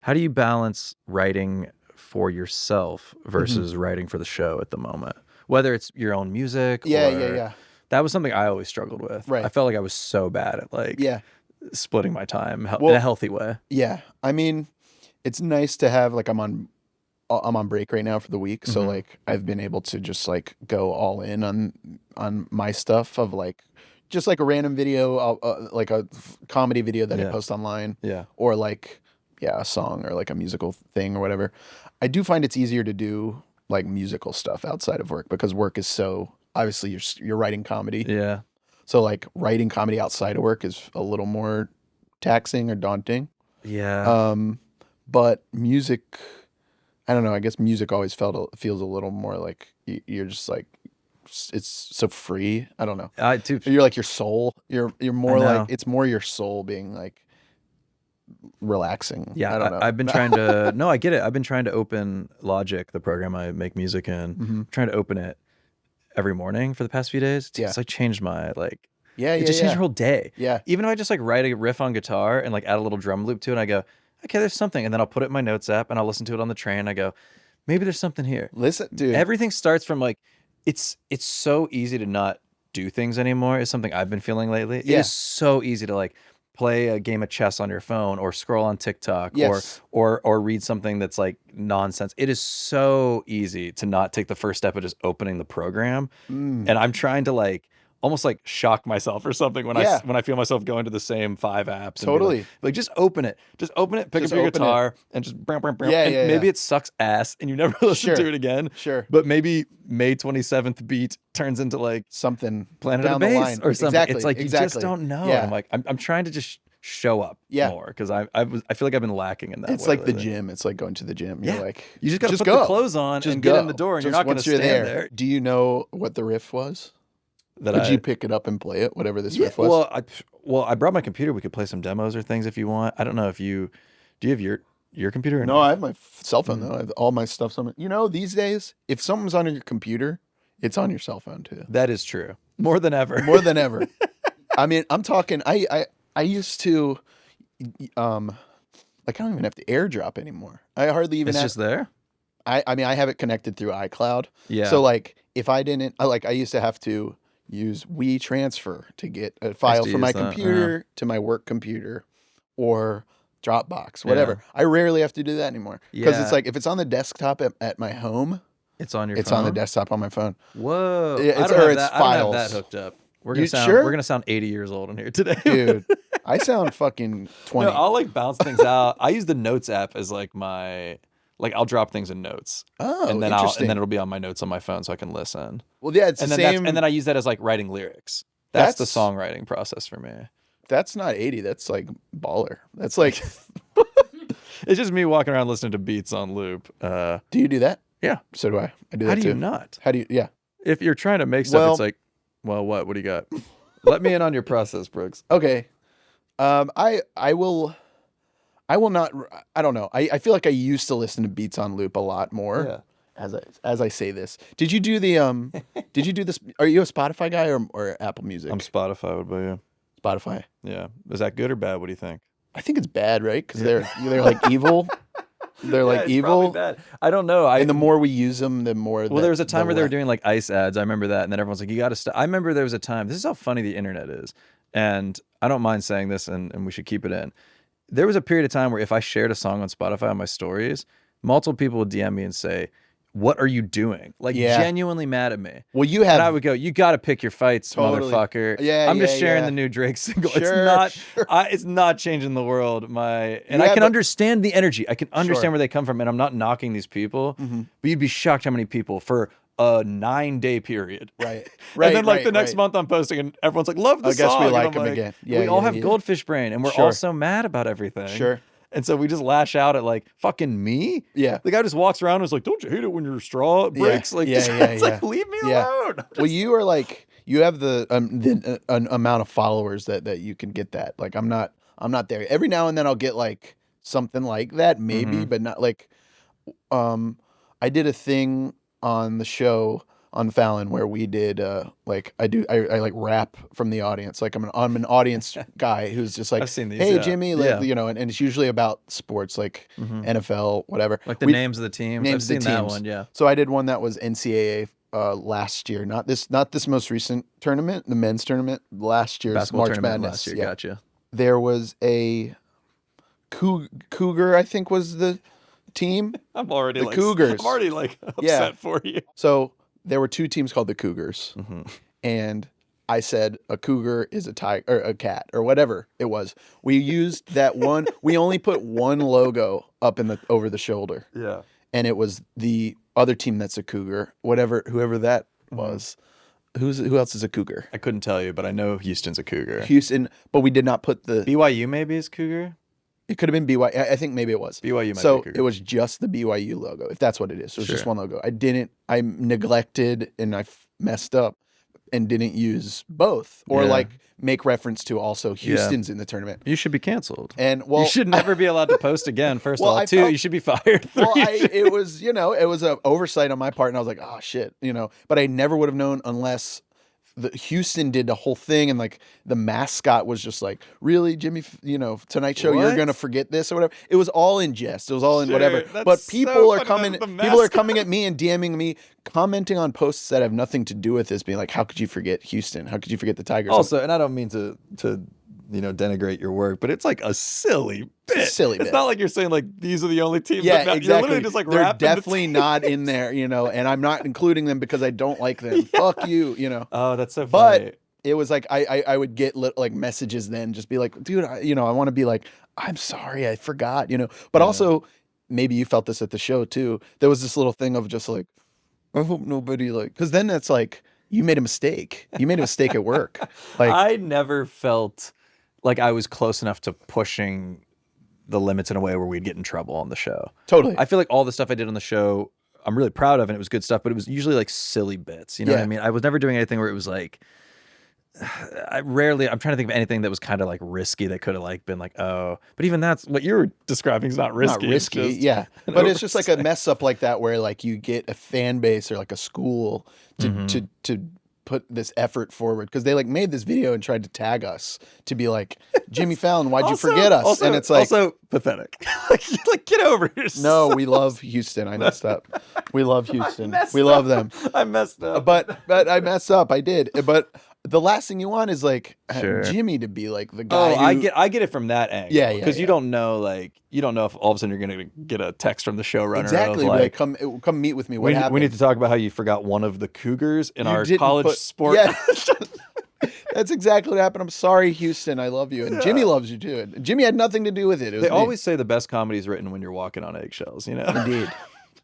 How do you balance writing for yourself Mm-hmm. versus writing for the show at the moment? Whether it's your own music Yeah, or yeah. that was something I always struggled with. Right. I felt like I was so bad at like Yeah. splitting my time in Well, a healthy way. yeah. I mean, it's nice to have like I'm on break right now for the week, so like I've been able to just like go all in on my stuff of like just like a random video, like a comedy video that I Yeah. post online, Yeah. or like a song or like a musical thing or whatever. I do find it's easier to do like musical stuff outside of work because work is so obviously you're writing comedy, Yeah. so like writing comedy outside of work is a little more taxing or daunting. Yeah. But music, I don't know. I guess music always feels a little more like you're just like it's so free. I don't know. I too. You're like your soul. You're more know. like it's more your soul being like relaxing. Yeah, I don't know. I've been trying to. No, I get it. I've been trying to open Logic, the program I make music in. Mm-hmm. Trying to open it every morning for the past few days. Yeah. It's like changed my like. Yeah, It yeah, just changed yeah. your whole day. Yeah. Even if I just like write a riff on guitar and like add a little drum loop to it, and I go, okay, there's something, and then I'll put it in my notes app and I'll listen to it on the train. I go, maybe there's something here. Listen, dude. Everything starts from like, it's so easy to not do things anymore. Is something I've been feeling lately. Yeah. It is so easy to like play a game of chess on your phone or scroll on TikTok Yes. or read something that's like nonsense. It is so easy to not take the first step of just opening the program. And I'm trying to like almost like shock myself or something when Yeah. I feel myself going to the same 5 apps. And be Totally. like just open it. Just open it, pick Just up your open guitar and just brum, brum, brum. Yeah, And yeah, maybe yeah. it sucks ass and you never listen Sure. to it again. Sure. But maybe May 27th beat turns into like Something Planet down of the the Bass line or something. Exactly. It's like you exactly. just don't know. Yeah. I'm like I'm trying to just show up more because I feel like I've been lacking in that. It's way like the lately. gym. It's like going to the gym. You're Yeah. like You just got to put go. the clothes on Just and go. get in the door, and you're Just not going to once stand you're there. Do you know what the riff was? Would you pick it up and play it? Whatever this riff was. Well, I brought my computer. We could play some demos or things if you want. I don't know if do you have your computer? Or No, I have my cell phone though. I have all my stuff's on it. You know, these days, if something's on your computer, it's on your cell phone too. That is true. More than ever. More than ever. I mean, I'm talking. I used to, like I don't even have to AirDrop anymore. I hardly even. It's just there. I mean, I have it connected through iCloud. Yeah. So like, if I didn't, I used to have to use WeTransfer to get a file to from my use that, computer to my work computer, or Dropbox, whatever. Yeah. I rarely have to do that anymore because Yeah. it's like if it's on the desktop at my home, It's on your it's phone? on the desktop on my phone. Whoa. Yeah, I it's- don't or have it's that. I don't files. have that hooked up. We're You gonna sure? we're gonna sound 80 years old in here today. Dude, I sound fucking 20. No, I'll like bounce things out. I use the Notes app as like my I'll drop things in Notes. Oh, and then interesting. it'll be on my notes on my phone so I can listen. Well, yeah, it's And the then same. and then I use that as like writing lyrics. That's the That's- songwriting process for me. That's not 80. That's like baller. That's like, It's just me walking around listening to beats on loop. do you do that? Yeah. So do I. I do How that do you too. not? How do you? Yeah. If you're trying to make stuff, Well- it's like, well, what? What do you got? Let me in on your process, Brooks. Okay. I will not. I don't know. I feel like I used to listen to beats on loop a lot more. Yeah. As I say this, did you do the Did you do this? Are you a Spotify guy or Apple Music? I'm Spotify. What about you? Spotify. Yeah. Is that good or bad? What do you think? I think it's bad, right? Because they're like evil. They're like it's evil. probably bad. I don't know. And the more we use them, the more. Well, there was a time where they were doing like ice ads. I remember that, and then everyone's like, "You got to stop." I remember there was a time. This is how funny the internet is, and I don't mind saying this, and we should keep it in. There was a period of time where if I shared a song on Spotify on my stories, multiple people would DM me and say, "What are you doing?" Like genuinely mad at me. Well, you have. And I would go, "You got to pick your fights, Totally. motherfucker." Yeah, I'm just yeah, sharing yeah. the new Drake single. Sure, It's not changing the world. I can have a- understand the energy. I can understand Sure. where they come from, and I'm not knocking these people. Mm-hmm. But you'd be shocked how many people for a 9-day period. Right. And then like right, the next right. month I'm posting, and everyone's like, "Love the I guess song." we And like I'm them again. Yeah, we all yeah, have yeah. goldfish brain, and we're Sure. all so mad about everything. Sure. And so we just lash out at like fucking me. Yeah. The guy just walks around and is like, "Don't you hate it when your straw breaks?" Like, yeah, it's yeah. like, leave me Yeah. alone. Well, you are like you have the an amount of followers that you can get that. Like I'm not there. Every now and then I'll get like something like that, maybe, Mm-hmm. but not like. I did a thing on the show on Fallon where we did like I like rap from the audience. Like I'm an audience guy who's just like, I've seen these, hey yeah. Jimmy, Yeah. like, you know, and it's usually about sports, like NFL, whatever. Like the names of the teams. I've seen that one, yeah. So I did one that was NCAA last year, not this most recent tournament, the men's tournament, last year's Basketball March tournament Madness. last year, Yeah. gotcha. There was a Cougar, I think was the team. I'm already The Cougars. I'm already like upset Yeah. for you. So there were two teams called the Cougars, Mm-hmm. and I said a cougar is a tiger or a cat or whatever it was. We used that one. We only put one logo up in the over the shoulder, Yeah. and it was the other team that's a cougar, whoever that was. Who else is a cougar? I couldn't tell you, but I know Houston's a Cougar. Houston, but we did not put the. BYU maybe is Cougar. It could have been BYU. I think maybe it was. BYU might So be Cougar. it was just the BYU logo, if that's what it is. So it's just Sure. one logo. I neglected and I messed up and didn't use both or Yeah. like make reference to also Houston's in the tournament. You should be canceled. And well, you should never be allowed to post again. First Well, of all, I two, felt- you should be fired. well, Three, it was, you know, it was an oversight on my part, and I was like, oh shit, you know, but I never would have known unless the Houston did the whole thing, and like the mascot was just like, really, Jimmy, you know, Tonight Show, you're What? gonna forget this or whatever. It was all in jest. It was all in Sure, whatever. that's But so people are funny, coming, the people are mascot. coming at me and DMing me, commenting on posts that have nothing to do with this, being like, how could you forget Houston? How could you forget the Tigers? also, and I don't mean to denigrate your work, but it's like a silly bit. It's a silly It's bit. not like you're saying like these are the only teams. Yeah, that matter. exactly. You're literally just like they're rapping the definitely teams. not in there, you know, and I'm not including them because I don't like them. Fuck you, you know. Oh, that's so But funny. it was like I would get like messages then, just be like, dude, I want to be like, I'm sorry, I forgot, you know. But also, maybe you felt this at the show too. There was this little thing of just like, I hope nobody like, because then that's like you made a mistake. You made a mistake at work. Like, I never felt like I was close enough to pushing the limits in a way where we'd get in trouble on the show. totally. I feel like all the stuff I did on the show, I'm really proud of, and it was good stuff, but it was usually like silly bits. You know what Yeah. I mean? I was never doing anything where it was like, I'm trying to think of anything that was kind of like risky that could have like been like, oh, but even that's what you were describing is not risky. Not risky, It's just yeah. an But it's just like a oversight. mess up like that where like you get a fan base or like a school to put this effort forward because they like made this video and tried to tag us to be like, Jimmy Fallon, why'd you forget us? Also, and it's like, also pathetic. like get over yourself. no, we love Houston. I messed up. We love Houston. messed We love them. I messed up. But I messed up. I did. But the last thing you want is like Sure. Jimmy to be like the guy. Oh, who, I get it from that angle. Yeah, yeah, Because yeah. you don't know if all of a sudden you're gonna get a text from the showrunner exactly. of Like, like, come meet with me. What we happened? need to talk about how you forgot one of the Cougars in You our didn't college put- sport. Yeah. That's exactly what happened. I'm sorry, Houston. I love you, and Jimmy loves you too. And Jimmy had nothing to do with it. It was They me. always say the best comedy is written when you're walking on eggshells. You know. Indeed.